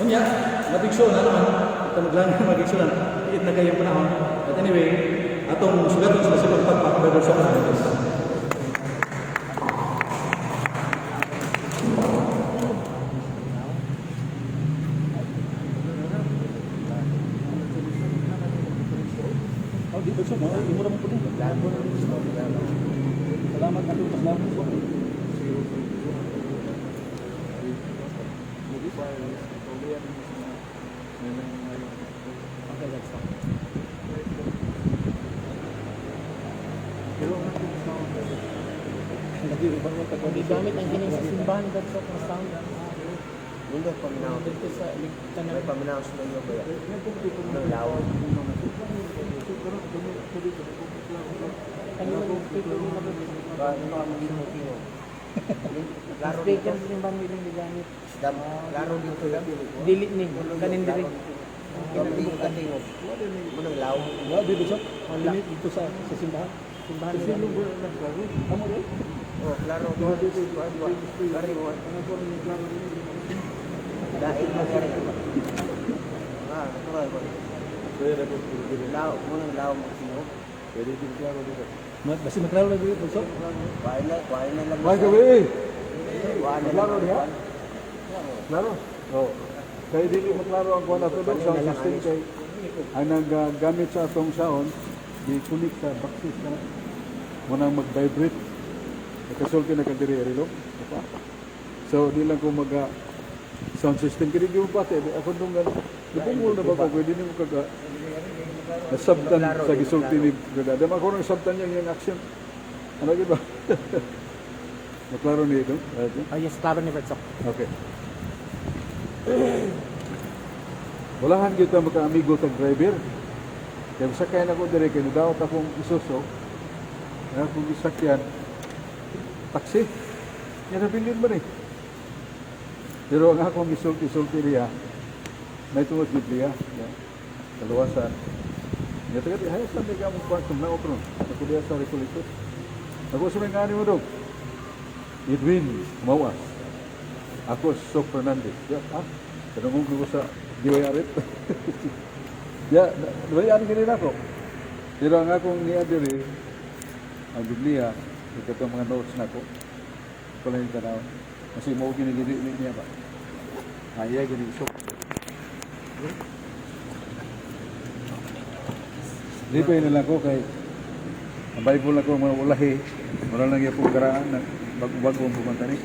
Kunya, mabigso na naman. Ito maglang mabigso na. Iit na kayong panahon. But anyway, atong sugatong sila sa pagpapakabagol sa kanila. Oh, di ba siya? Imura mo po din. Salamat na ito. Salamat po. Okay, let's stop. Hindi gamit ang gining sa simbahan dito sa sound. Mundo paminaw. Dito sa May paminaw sa mga ba? Ng lawa. Laro speaker sa simbahan nilang gigamit. Laro dito lang. Dili ni kanin diri. Katingog. Munang lawa. Wala, dito siya. Dito sa simbahan. Simbahan Kasi nila. nung amo rin. Oh, klaro ko. Kari mo. Dahil mo kari. Ah, natural ko. Law, munang lawa mo sino. Pwede din klaro dito. Basta maklaro na dito. So, Kuhain na lang. may gabi. Kuhain na Klaro lang. niya? Klaro? Oo. Kaya dili maklaro ang kuha na ito doon. Sound system kay ang naggamit sa atong sound, di-connect sa boxes na munang mag-vibrate. Nakasulti na kadiri rilong. So, di lang ko sound system. Kaya di mo pati. Ako nung nabungol na ba ko, pwede mo kaga nasabtan sa gisulti ni Gada. Dama ko nang sabtan niya yung action. Ano ba? Maklaro niya ito? Oh yes, klaro ni Bertsok. Okay. Walahan kita maka-amigo tag driver. Kaya sakyan ako dire kay nadaot akong isuso. Na akong gisakyan. Taxi. Yan nabilin ba ni? Pero ang akong isulti niya, may tungod Biblia. Kaluwasan. Nga taga hayas na may gamong kwartong na opron. Ako diya sa Recoletos. Ako sa may ngani mo dog. Edwin Mawas. Ako Sok Fernandez. Ya, tanong ko sa Diwayarit. Ya, Diwayarit ganun ako. Pero ang akong niya diri, ang Biblia, ito mga notes na ko. Kung lang yung tanaw. Kasi mo ginigiri niya ba? Iya, gini Sok. Di pa yun lang ko kay ang Bible na ko mga ulahi. Wala lang yung pagkaraan na bago ang pumunta ni.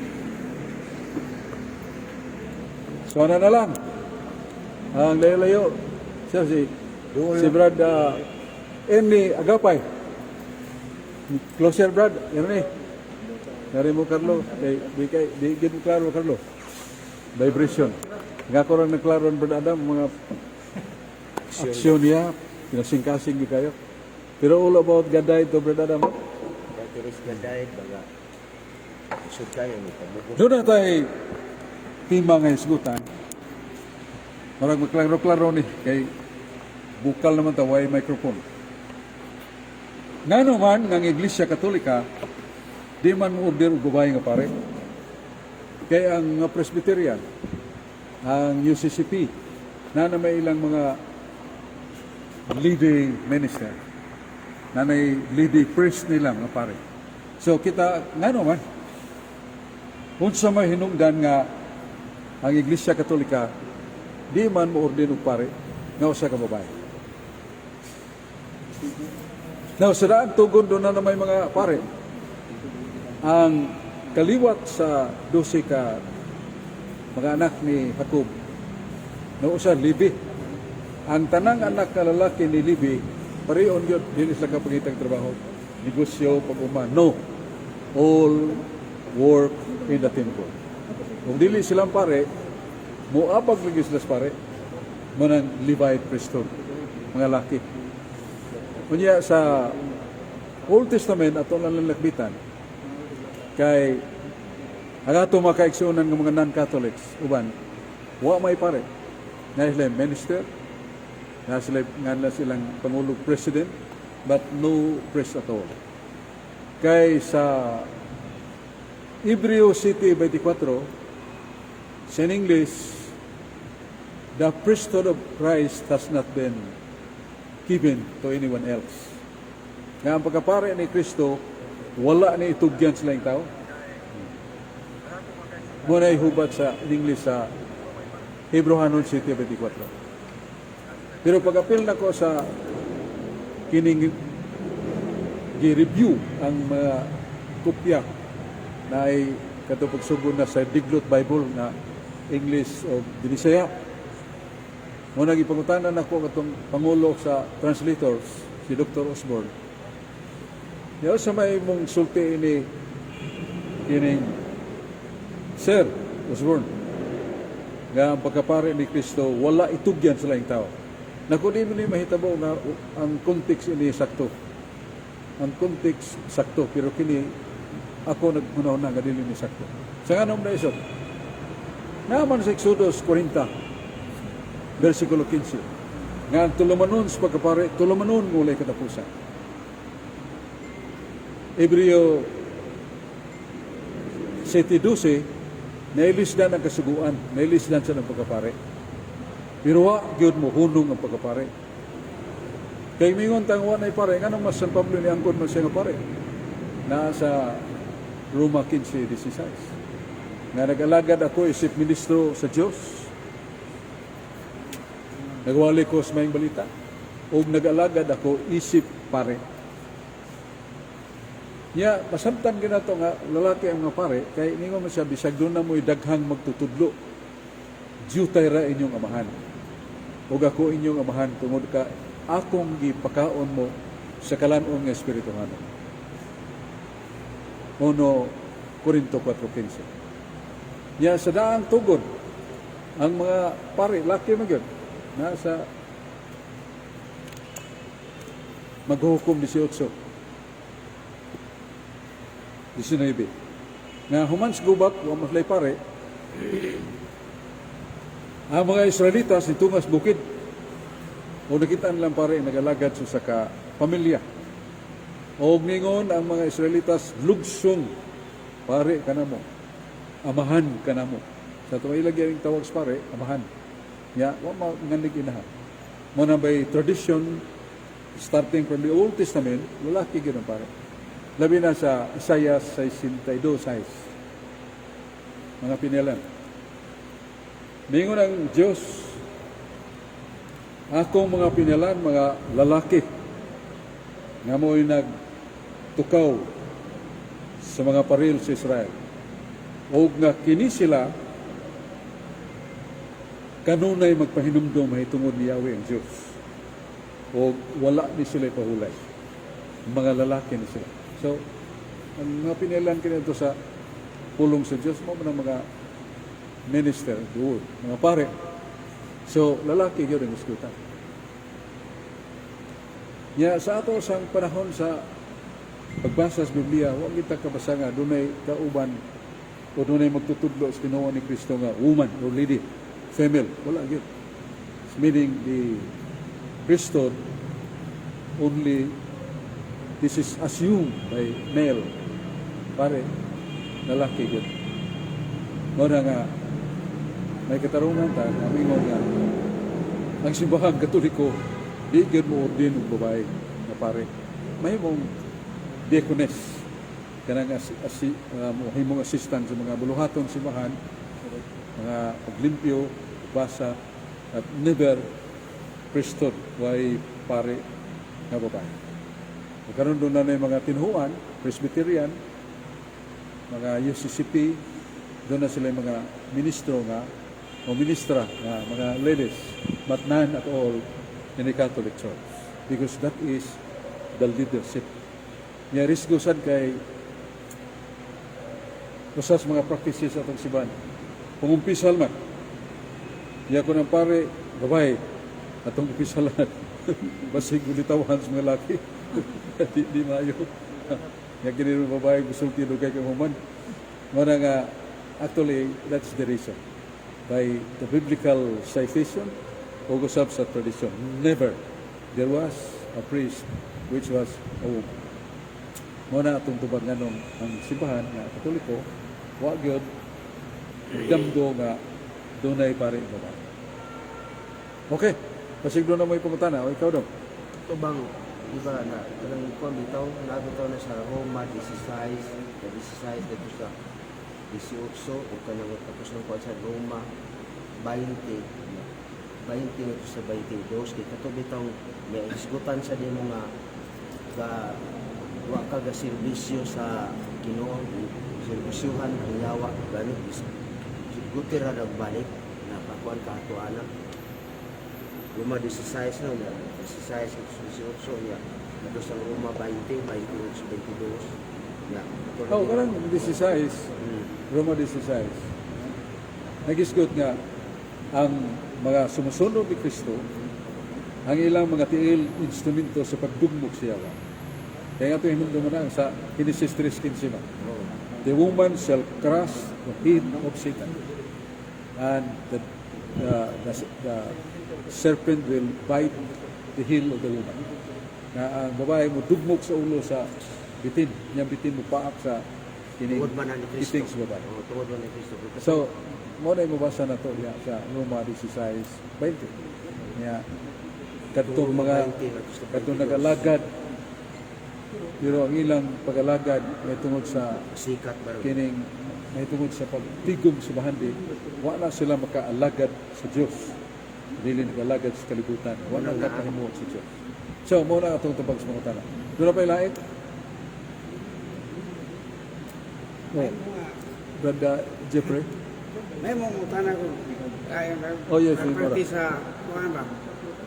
So na lang. Ang layo-layo. Siya si Brad Enni Agapay. Closer Brad. Yan ni. Nari mo Carlo. Di gin klaro Carlo. Vibration. Nga ko rin naklaro ang Brad Adam. Mga aksyon niya. Pinasing-kasing di kayo. Pero all about gaday to Brad Adam. Terus gaday baga. Isod kayo ni pabugo. Doon na tayo tima nga isgutan. Marag magklaro-klaro ni kay bukal naman tayo ay microphone. Nga naman ng Iglesia Katolika, di man mo order o gabay nga pare. Kaya ang Presbyterian, ang UCCP, na may ilang mga leading minister, na may leading priest nila nga pare. So kita, nga naman, kung sa may hinungdan nga ang Iglesia Katolika, di man mo ordin og pare nga usa ka babae. Now, sa daan tugon doon na may mga pare. Ang kaliwat sa 12 ka mga anak ni Jacob na usa Levi. Ang tanang anak na lalaki ni Levi, pareon yun, dili sila kapagitang trabaho. Negosyo, pag-uma. No. All work in the temple. Kung dili silang pare, muabag lagi sila pare, manang Levite priesthood, mga laki. Kunya sa Old Testament, ato lang lalakbitan, kay ang ato mga kaigsunan ng mga non-Catholics, uban, wa may pare. Na sila minister, na sila nga silang Pangulong President, but no priest at all. Kay sa Hebreo City 24, sa English, the priesthood of Christ has not been given to anyone else. Nga ang pagkapare ni Kristo, wala ni itugyan sila yung tao. Muna ihubad sa in English sa Hebrew 11:24. Pero pag-apil na ko sa kining gi-review ang mga kopya na ay katupagsugod na sa Diglot Bible na English o Binisaya. Muna gipangutanan ako katong pangulo sa translators, si Dr. Osborne. Yaw sa may mong sulti ini kining Sir Osborne, nga ang pagkapare ni Kristo, wala itugyan sa laing tao. Naku di mo ni mahitabo na ang context ini sakto. Ang context sakto, pero kini ako nagmunaw na nga dili ni sakto. Sa nganom na isot, naman sa Exodus 40, versikulo 15, nga ang tulumanon sa pagkapare, tulumanon mulay katapusan. Hebreo 7:12, nailisdan ang kasuguan, nailisdan sa ng pagkapare. Pero wa gyud mo hunong ang pagkapare. Kay mingon tangwa na pare, nganong mas San Pablo ni angkon man siya nga pare. Nasa Roma 15:16. Nga nag-alagad ako isip ministro sa Diyos. Nagwali ko sa mayong balita. O nag-alagad ako isip pare. Ya, pasamtan ginato nga lalaki ang mga pare, kay ningon man siya bisag doon na mo'y daghang magtutudlo. Diyutay ra inyong amahan. Ug ako inyong amahan tungod ka akong gipakaon mo sa kalan-on nga espirituhan. 1 Korinto 4:15. Ya, sa daang tugon ang mga pare, laki man gyud, nasa maghuhukom 18. Nga human sa gubak, wa maslay pare, ang mga Israelitas ni tungas bukid. O nakita nilang pare, nagalagad sa ka pamilya. O ningon ang mga Israelitas, lugsong, pare ka na mo, amahan ka na mo. Sa ito ilagay ang tawag sa pare, amahan. Ya, wa manganig inahan. Muna by tradition, starting from the Old Testament, lalaki gano'n pare. Labi na sa Isaiah 62:6. Mga pinilan. Mingon ang Diyos, akong mga pinilan, mga lalaki, nga mo'y nagtukaw sa mga paril sa Israel. O nga kini sila, kanunay magpahinumdom mahitungod ni Yahweh ang Diyos. O wala ni sila pahulay. Mga lalaki ni sila. So, ang mga pinilan kinito sa pulong sa Diyos mo ng mga minister, doon, mga pare. So, lalaki yun ang iskutan. Ya, sa ato sang panahon sa pagbasa sa Biblia, huwag kita kabasa nga, dunay kauban o dunay magtutudlo sa Ginoo ni Kristo nga, woman or lady, female, wala yun. Meaning, the priesthood only this is assumed by male. Pare, lalaki yun. Muna nga, may katarungan ta, amingon nga, ang simbahang katoliko, di yun mo ordin ng babae na pare. May mong diaconess, kanang himong assistant sa mga buluhatong simbahan, mga paglimpyo, basa, at never priesthood, way pare na babae. Karon doon na yung mga tinhuan, Presbyterian, mga UCCP, doon na sila yung mga ministro nga, o ministra nga, mga ladies, but none at all in the Catholic Church. Because that is the leadership. Nga risgosan kay usas mga practices atong siban. Pumumpisal man. Iya ko ng pare, babae, atong upisalan. Basig ulitawan sa mga laki. di mayo. Nga kiniro babae gusto tino kay kahuman. Muna nga, actually, that's the reason. By the biblical citation, o gusap sa tradition, never there was a priest which was a woman. Muna atong tubag nga nung ang simbahan nga Katoliko, wag yun, damdo nga dunay pare babae. Okay. Pasigdo na mo ipangutana. O ikaw daw. Ito bang, di ba, na kanang kuwan bitaw, nabitaw na sa Roma 16 dito sa 18 o kanang tapos ng kuwan sa Roma 20 dito sa 22 kay kato bitaw may isgutan sa di mga ga wa ka ga serbisyo sa Ginoo, serbisyuhan ang yawa gani isguti ra nagbalik na pakuan ka ato ana Roma 16 no ya 16 18 ya ato sa Roma 20 22 ya Oh, karang 16. Roma 16. Nagisgot nga ang mga sumusunod ni Kristo ang ilang mga tiil instrumento sa pagdugmok siya. Kaya nga ito yung mundo na sa Genesis 3:15. The woman shall crush the head of Satan and the serpent will bite the heel of the woman. Na ang babae mo dugmok sa ulo sa bitin. Niyang bitin mo paak sa kining tungod man ni Kristo. biting sa babae. Tungod man ni Kristo. So, mo na mabasa na to ya sa Roma 16:20. Ya kadtong mga kadtong nag-alagad pero ang ilang pag-alagad may tungod sa sikat ba kining may tungod sa pagtigom sa bahandi, wala sila makaalagad sa Dios. Dili nag-alagad sa kalibutan. Wala nagpahimuot sa Dios. So, mo na atong tubag sa mga tanah. Doon na pa ilait? Oh, Brother Jeffrey. May mong utana ko. Ay, Oh, yes, pati sa kuan ba?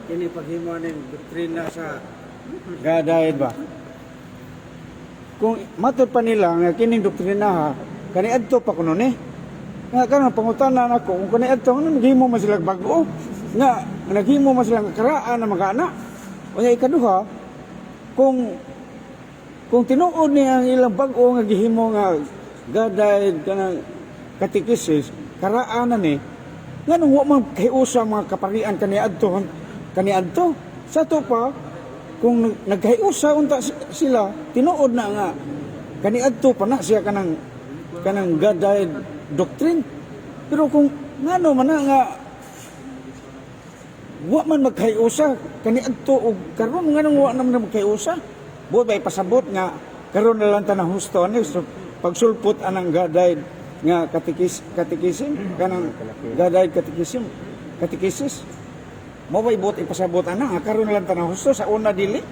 Kini paghimo ning doktrina sa gadaid ba? Kung matud pa nila nga kining doktrina ha, kani adto pa kuno ni. Nga karon pangutana nako kung kani adto ano naghimo man sila bag-o. Nga naghimo man sila karaan na mga anak. Unya ikaduha, kung tinuod ni ang ilang bag-o nga gihimo nga gadaid kanang katekisis karaanan ni nganong wa man kahiusa mga kaparian kaniadto sa to pa kung nagkahiusa unta sila tinuod na nga kaniadto pa na siya kanang gadaid doctrine pero kung ngano man na nga wa man magkahiusa kaniadto og karon nganong wa naman magkahiusa buot bay pasabot nga karon na lang tanang husto ani so pagsulpot anang gadaid nga katikisim kanang gadaid katikisis mo bay buot ipasabot ana nga karon na lang tanang husto sa una dili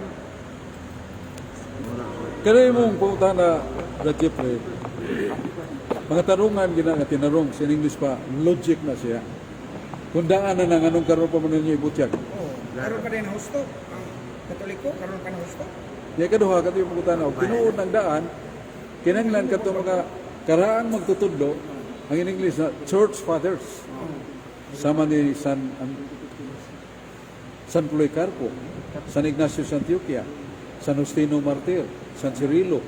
Kaya mong pumunta na Brother Jeffrey, mga tarungan gina nga tinarong sa English pa, logic na siya. Kundaan na nang anong karon pa man ninyo ibutyag. karon pa din husto ang katoliko karon pa na husto Di kaduha kato yung pumunta na, tinuod ng daan, kinanglan kato mga karaang magtutudlo, ang in English na Church Fathers. Sama ni San Policarpo, San Ignacio sa Antioquia, San Justino Martir, San Cirilo.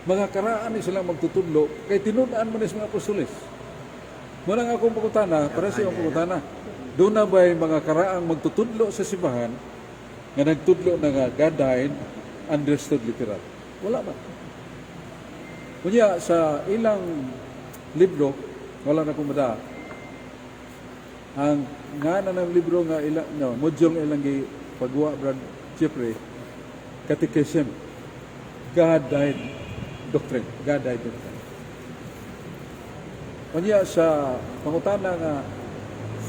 Mga karaan ni silang magtutudlo, kay tinudaan mo ni mga apostoles. Muna nga akong pagkutana, para sa iyong pagkutana, doon na ba'y mga karaang magtutudlo sa simbahan, nga nagtudlo na nga gadain, understood literal. Wala ba? Kunya, sa ilang libro, wala na kumada, ang nga na ng libro nga ilang, no, module ilang pagwa, Brad Jeffrey, Catechism, God died doctrine, God died doctrine. Kunya, sa pangutana nga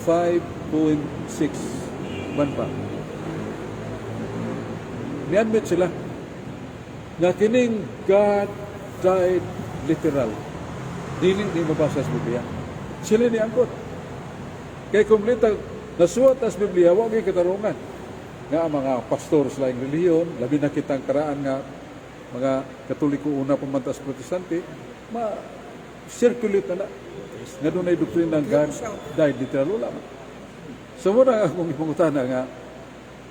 5.6, man pa, ni-admit sila na kining God died literal. Dili ni mabasa sa Biblia. Sila ni angkot. Kay kumplita nasuwat as Biblia, wag gyud katarungan. Nga ang mga pastor sa laing relihiyon, labi na kitang karaan nga mga Katoliko una pumantas Protestante, ma-circulate na nga doon ay doktrina ng God died literal. Wala man. So muna akong ipangutana nga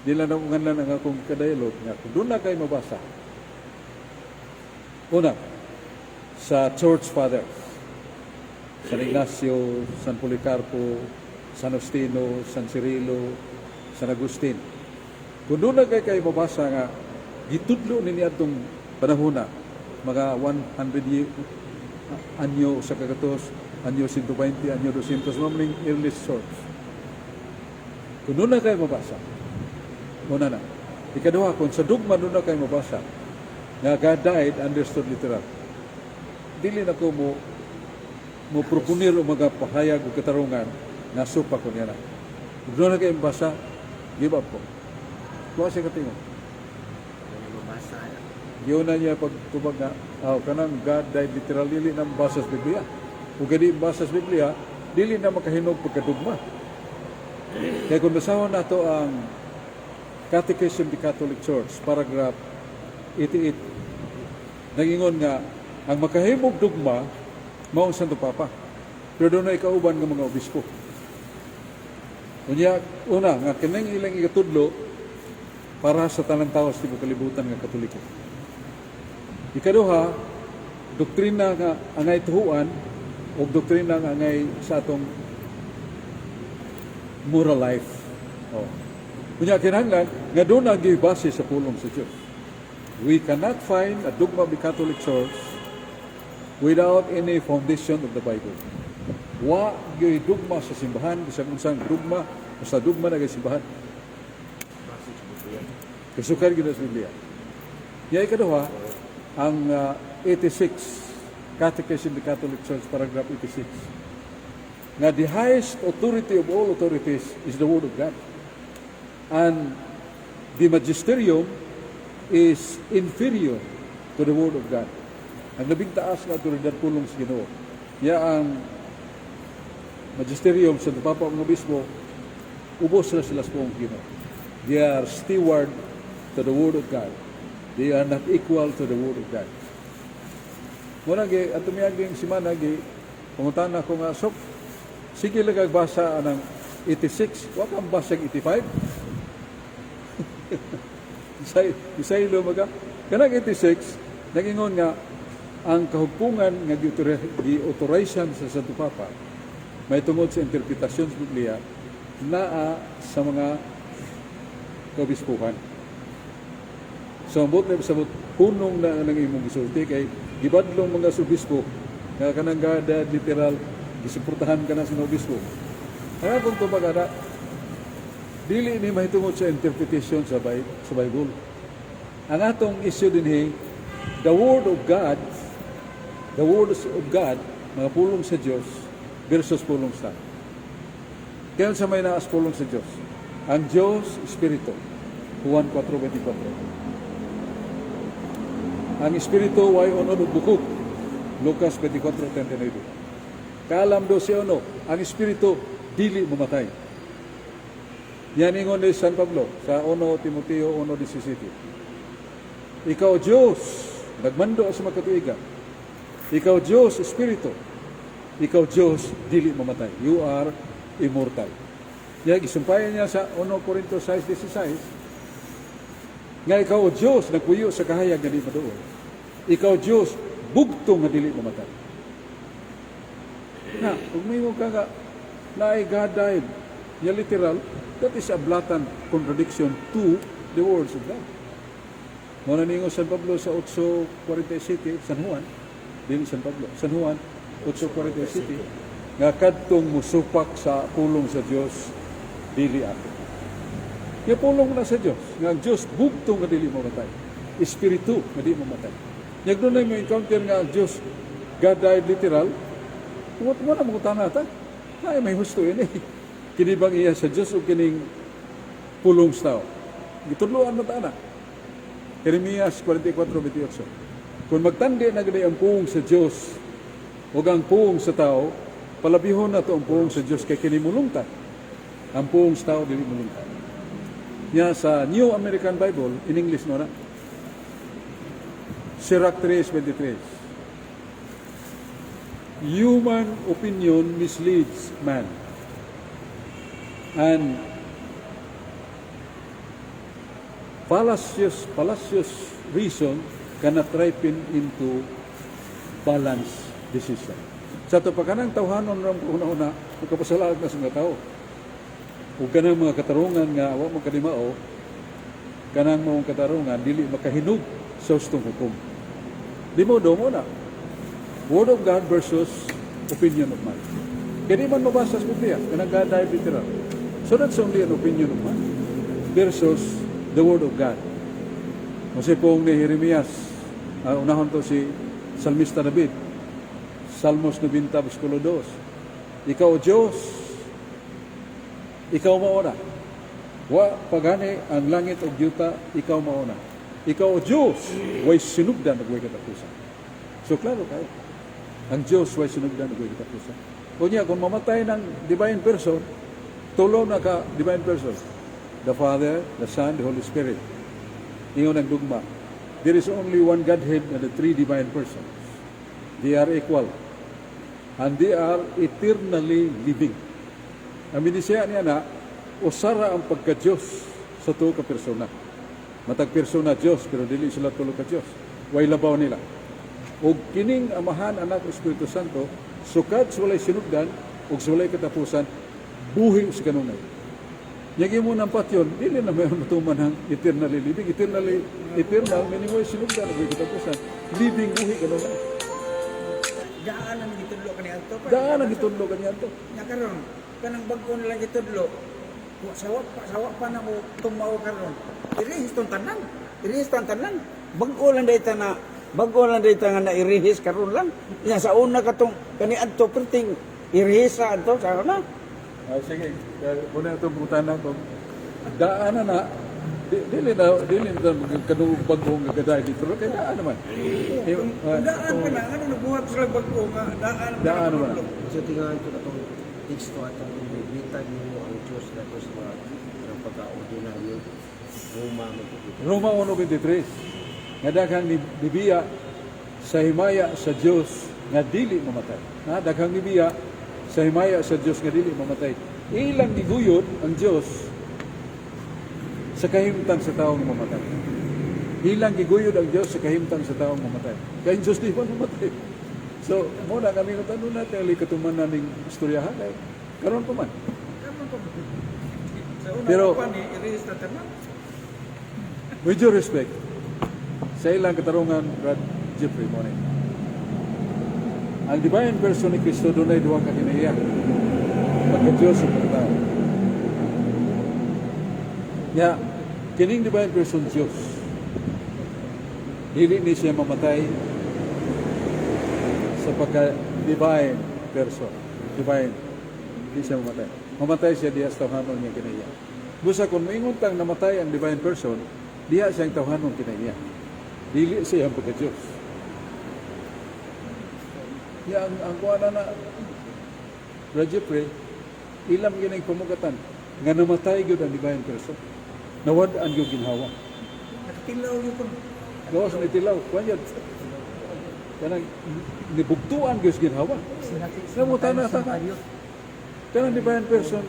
di lang nakungan ang akong kadayalog nga kung doon na kayo mabasa. Una, sa Church Fathers, San Ignacio, San Policarpo, San Justino, San Cirilo, San Agustin. Kung doon na kayo mabasa nga gitudlo ni atong panahon na mga 100 anyo sa kagatos, anyo 120, anyo 200, maming early source. Kung doon na kayo mabasa, una na. Ikaduha, kung sa dugma doon na kayo mabasa, nga God died, understood literal. Dili na ko mo propunir o mga pahayag o katarungan na supa ko niya na. Kung doon na kayo mabasa, give up ko. Kuha siya katingo. Ano mabasa na. Yun na niya pagtubag na, kanang God died literal, dili na mabasa sa Biblia. Kung gadi mabasa sa Biblia, dili na makahinog pagkadugma. Kaya kung basahan nato ang Catechism of the Catholic Church, paragraph 88, nagingon nga, ang makahimog dugma, mao ang Santo Papa. Pero doon na ikauban ng mga obispo. Unya, una, nga kining ilang ikatudlo, para sa tanang tao sa tibok kalibutan ng Katoliko. Ikaduha, doktrina nga angay tuhuan, o doktrina nga angay sa atong moral life. Oh. Kunya kinahanglan nga doon ang gibase sa pulong sa Dios. We cannot find a dogma of the Catholic Church without any foundation of the Bible. Wa gyud dogma sa simbahan bisag unsang dogma o sa dogma na simbahan. Base sa Biblia. Kasukar gyud sa Biblia. Ya ikaduha ang 86 Catechism of the Catholic Church paragraph 86. Nga the highest authority of all authorities is the Word of God. And the magisterium is inferior to the Word of God. Ang labing taas na autoridad pulong sa Ginoo. Ya ang magisterium sa Papa ng Obispo, ubos sila sa pulong Ginoo. They are steward to the Word of God. They are not equal to the Word of God. Muna gi ato miyaging simana gi pumuntahan ako nga sok. Sige lang basa ng 86, wa kang basa ng 85. Isay lo maga. Kanang 86 nagingon nga ang kahugpungan nga gi-authorize sa Santo Papa may tungod sa interpretasyon sa Biblia naa sa mga kaobispuhan. So, ambot na sabot punong na nang imong gisulti kay gibadlong mga obispo nga kanang gada literal gisuportahan ka na sa obispo. Kaya kung tumagana, dili ni mahitungod sa interpretation sa Bible. Ang atong issue din the Word of God, mga pulong sa Diyos versus pulong sa tao. Kaya sa may naas pulong sa Diyos. Ang Diyos, Espiritu. Juan 4:24. Ang Espiritu way unod ug bukog. Lucas 24:39. Kaalam do si ano, ang Espiritu dili mamatay. Yan ingon ni San Pablo sa 1 Timoteo 1:17. Ikaw Diyos, nagmando sa makatuigan. Ikaw Diyos, Espiritu. Ikaw Diyos, dili mamatay. You are immortal. Yan, isumpayan niya sa 1 Corinto 6:16. Nga ikaw o Diyos, nagpuyo sa kahayag na di maduol. Ikaw Diyos, bugtong na dili mamatay. Na, kung may ka nga, na ay God died, yan literal, that is a blatant contradiction to the words of God. Muna ningo San Pablo sa 8:47, San Juan, din San Pablo, San Juan, 8:47, nga kadtong musupak sa pulong sa Diyos, dili ako. Yung pulong na sa Diyos, nga ang Diyos bugtong nga dili mamatay. Espiritu nga dili mamatay. Yung doon na yung encounter nga ang Diyos, God died literal, mo na mga tanata, ay may husto yun eh. Kinibang iya sa Diyos o kining pulong sa tao. Gitudloan mo tana. Jeremias 44:28. Kung magtandi na gani ang puong sa Diyos o ang puong sa tao, palabihon na to ang puong sa Diyos kay kinimulungtan. Ang puong sa tao dili mulungtan. Nya sa New American Bible, in English no na, Sirach 3:23. Human opinion misleads man. And fallacious reason cannot ripen into balanced decision. Sa ito pa kanang tawhanon ng una-una, magkapasalaag na sa mga tao. Kung kanang mga katarungan nga, awak magkalimao, kanang mga katarungan, dili makahinog sa ustong hukom. Di mo na. Word of God versus opinion of man. Kaya di man mabasa sa Biblia, kanang God died literal. So that's only an opinion of man versus the Word of God. Kasi pong ni Jeremias, unahon to si Salmista David, Salmos 90, versikulo 2. Ikaw, O Diyos, ikaw mauna. Wa pagani ang langit o yuta, ikaw mauna. Ikaw, O Diyos, way sinugdan at way katapusan. So, klaro kayo. Ang Diyos way sinugdan at way katapusan. O niya, kung mamatay ng divine person, tulo na ka divine person. The Father, the Son, the Holy Spirit. Ingon ang dugma. There is only one Godhead and the three divine persons. They are equal. And they are eternally living. Ang minisya niya na, usara ang pagka-Diyos sa tulo ka persona. Matag persona Diyos, pero dili sila tulo ka Diyos. Way labaw nila. O kining Amahan, Anak, Espiritu Santo, sukad sa walay sinugdan, o sa walay katapusan, buhi sa kanunay. Yagi mo ng patyon, dili na mayroon matuman ng eternally living. Eternal, minimo yung sinugdan, o katapusan. Living, buhi kanunay. Daan ang gitudlo kaniya to. Daan ang itudlo kanya to. Nya karon kanang bag-o nila gitudlo. Sawa pa na mo tumaw karon. Irihis tong tanan. Irihis tong tanan. Bag-o lang dayta nga na irihis karon lang. Nya sa una katong kaniadto perting irihis sa adto sa na. Sige, muna itong butana ko. Daan na, dili na kanong bagong gagaday dito. Kaya daan naman. Daan pa na ano nabuhat sila bag-o nga Daan naman. So tingnan ko na itong teksto at ang bitag mo ang Diyos na ito sa mga ng pagka-ordinaryo. Roma 1:23. Nga daghang nibiya sa himaya sa Dios nga dili mamatay. Na daghang nibiya sa himaya sa Dios nga dili mamatay. Ilang giguyod ang Dios sa kahimtang sa taong mamatay. Ilang giguyod ang Dios sa kahimtang sa taong mamatay. Kaya ang Dios di pa mamatay. So, muna kami natanong natin, ali katuman na ning istoryahan ay karon pa man. Pero, with due respect, sa ilang katarungan, Brad Jeffrey Monet, ang divine person ni Kristo doon ay duwang kakinahiyan. Pagka-Diyos sa pagkatao. Kaya, kining divine person Diyos, dili ni siya mamatay sa pagka-divine person. Divine, hindi siya mamatay. Mamatay siya diya sa tawhanon niya kinaiya. Busa kung maingon tang namatay ang divine person, diya siyang tawhanon kinaiya. Dili siya ang pagka-Diyos. Ya, ang kuwana na Brad Jeffrey, ilam gining pamugatan nga namatay gyud ang divine person. Nawad-an gyud ginhawa. Nakatilaw yun ko. Gawas ni tilaw, kuan kanang nibugtuan gyud ginhawa. Namutan na sa kanang divine person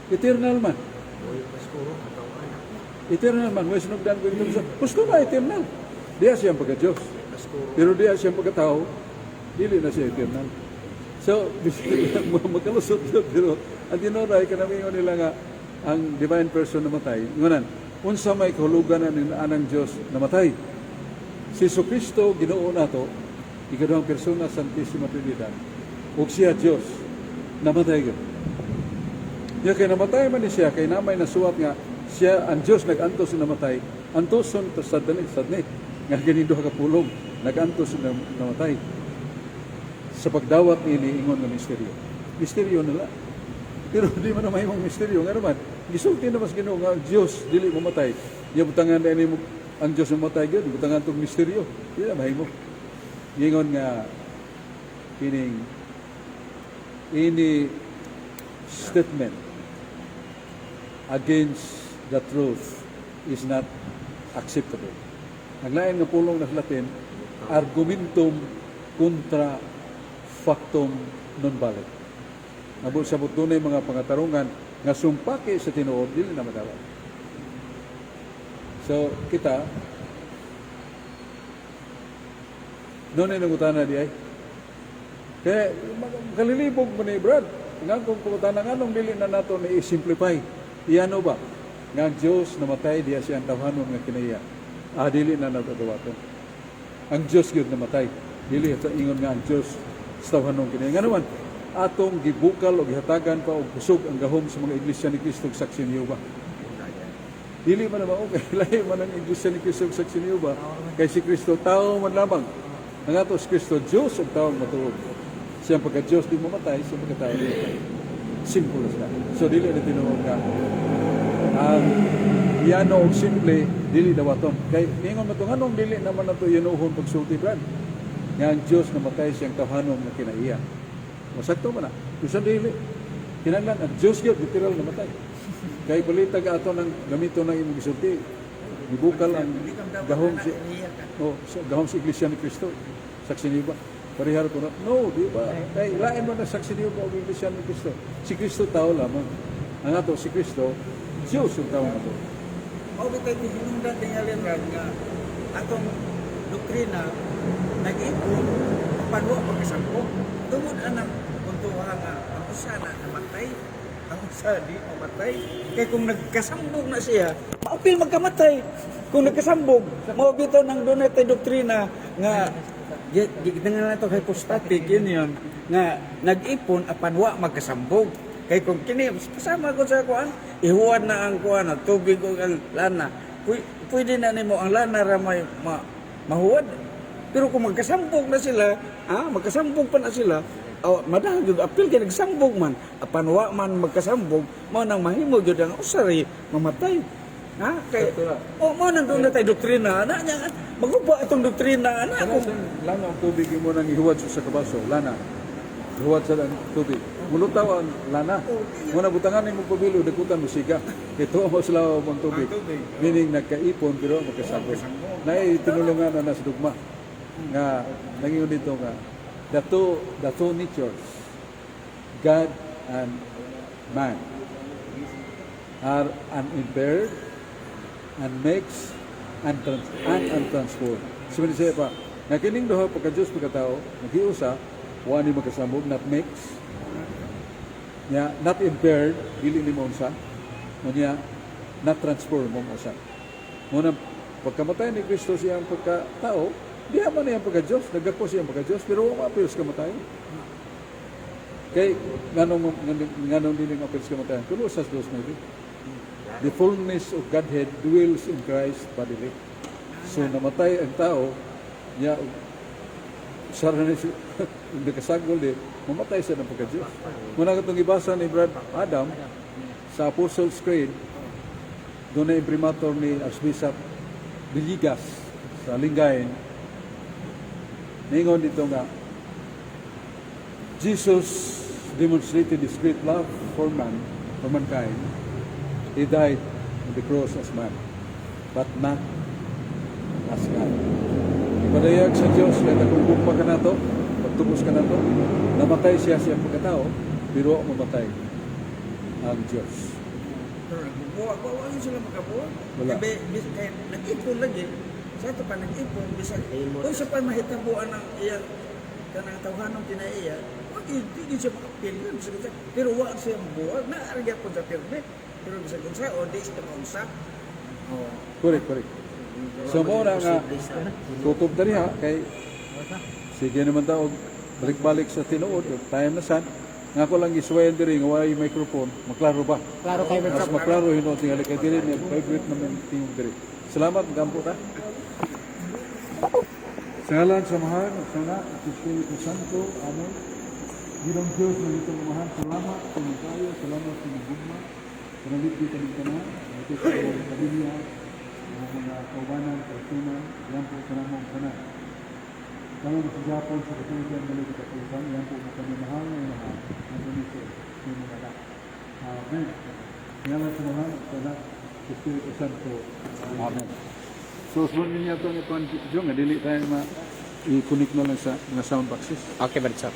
eternal man. Eternal man, way sinugdan ko yung gusto na eternal. Diya siyang pagka-Diyos. Pero diya siyang pagkatao, dili na siya eternal. So, magkalusot yun. Pero ang tinuray, kanamingon nila nga ang divine person namatay. Ngunan, unsa may kahulugan ng anang Diyos namatay. Si Jesucristo, Ginoo nato, ikaduhang persona, Santissima Trinidad, ug siya Diyos, namatay yun. Yung kay namatay man ni siya, kay namay nasuwat nga, siya, ang Diyos nag-antos na namatay, antoson to sadnit, nga ganindo kapulong, nag-antos na namatay. Sa pagdawat ini ingon nga misteryo. Misteryo nila. Pero di man na mahimong misteryo. Nga naman, gisulti na mas Ginoo nga ang Diyos, dili mamatay. Yung butangan na ini ang Diyos mamatay yun, butangan itong misteryo. Di na mahimong. Ingon nga, ini statement against the truth is not acceptable. Ang lain nga pulong na Latin, argumentum contra factum non valid. Nabot sa tunay mga pangatarungan nga sumpaki sa tinuod, dili na madawat. So, kita, noon ay nangutana di ay. Kaya, kalilibog mo ni Brad, nga kung kumutana nga nung dili na nato na i-simplify. Iyano ba? Nga ang Diyos namatay, diya siya ang tawhanon nga kinaya. Dili na natatawaton. Ang Diyos yun namatay. Dili, ingon nga ang Diyos sa tawhanon kinaya. Nga naman, atong gibukal o gihatagan pa og kusog ang gahom sa mga iglesia ni Kristo ug saksi ni Jehova. Dili man naman okay, lahi man ang iglesia ni Kristo ug saksi ni Jehova. Kay si Kristo tao man lamang. Ang ato si Kristo Dios ug taong matuod. Siya pagka Dios di mamatay, siya pagka tao di mamatay. Simple as that. So dili na tinuod ka. Ang yano og simple dili dawaton. Kay ningon mo anong dili naman nato yanuhon pagsulti brad. Nga ang Dios namatay siyang tawhanon nga kinaiya. Masakto man na. Bisan dili. Kinahanglan ang Dios gyud literal namatay. Kay balita ka ato ng gamito ng imong gisulti. Gibukal ang gahom si gahom si Iglesia ni Kristo. Saksi ni ba? Parihar ko na. No, di ba? Kay lain mo na saksi ni ba og Iglesia ni Kristo. Si Kristo tao lamang. Ang ato si Kristo, Diyos yung tao na to. Mao bitay hinungdan tingali nga atong doktrina nag-ipon pagwa pagkasampo tungod anang kuntuha nga ang usa na namatay ang usa di mamatay kay kung nagkasambog na siya maupil magkamatay kung nagkasambog mao bitaw nang dunay tay doktrina nga gigingan nato hypostatic yun nga nag-ipon apan wa magkasambog kay kung kini kasama ko sa kuan ihuwad na ang kuan na tubig ug ang lana pwede na nimo ang lana ra may mahuwad pero kung magkasambog na sila magkasambog pa na sila madahag yung apil kay nagsambog man apan wa man magkasambog mao nang mahimo gyud ang usari mamatay kay mo nang doon na tay doktrina ana nya maguba atong doktrina ana Kana sa lana ang tubig mo nang ihuwad sa kabaso, lana. Ihuwad sa tubig. Mulutaw ang lana. Muna butangan ni mo pabilo dakutan mo siga. Ito mo sila ang tubig. Meaning nagkaipon pero magkasabot. Nay tinulungan na sa dugma. Nga nangingon dito nga the two natures, God and man, are unimpaired and mixed and untransformed. So when siya pa, nga kining duha pagka-Diyos pagkatao, nag-iusa, wa ni magkasambog, not mixed, not impaired, dili ni mo unsa, niya not transformed mo unsa. Muna pagkamatay ni Kristo siyang pagkatao, di man niya pagka-Diyos, nagako siyang pagka-Diyos, pero wa mapils kamatayon. Kay nganong dili mapils kamatayon, kuno sa Diyos na ito. The fullness of Godhead dwells in Christ bodily. So namatay ang tao, niya sara na siya, nagkasagol din, mamatay siya ng pagka-Diyos. Muna katong ibasa ni Brad Adam sa Apostles' Creed, doon na imprimatur ni Archbishop Villegas sa Lingayen, ningon dito nga, Jesus demonstrated His great love for mankind. He died on the cross as man, but not as God. Ipadayag sa Diyos, kaya nagkumpumpa ka na ito, pagtubos ka na ito, namatay siya siyang pagkatao, pero mamatay ang Diyos. Bawa yun sila makabuwa. Wala. Kaya nag-ipon lagi. Sa ito pa nag-ipon. Kung sa pa mahitabuan ng iyang kanang tawhanong kinaiya, hindi siya makapil. Pero wala siya buwag. Naarigyan po sa pirme. Pero bisa kung sa, o di siya maunsa. Correct. So mo na nga, tutob na rin ha, kay sige naman tao, balik-balik sa tinuod, time na san, nga ko lang isuwayan diri nga wala yung microphone, maklaro ba? Klaro kayo, Mas maklaro yun o, tingali kay diri, may favorite naman tingog diri. Salamat, gampo ta. Sa ngalan sa mahal, sa nga, at Espiritu Santo, Amen. Ginoong Diyos na itong mahal, salamat sa mga tayo, salamat sa mga gugma, panalit dito ng tanan, ito sa mga pamilya, mga kaubanan, kausunan, yan po sa namang tanan. Kami sa Japan, sa katulitan, balik sa katulitan, yan po kami mahal na mahal, ang tumisip, yung mga anak. Amen. Ngayon sa mahal, sa anak, sa Espiritu Santo. Amen. So, sunod niya ito ni Juan Jung, dili tayo i-connect na lang sa mga sound boxes. Okay, Brad Sap.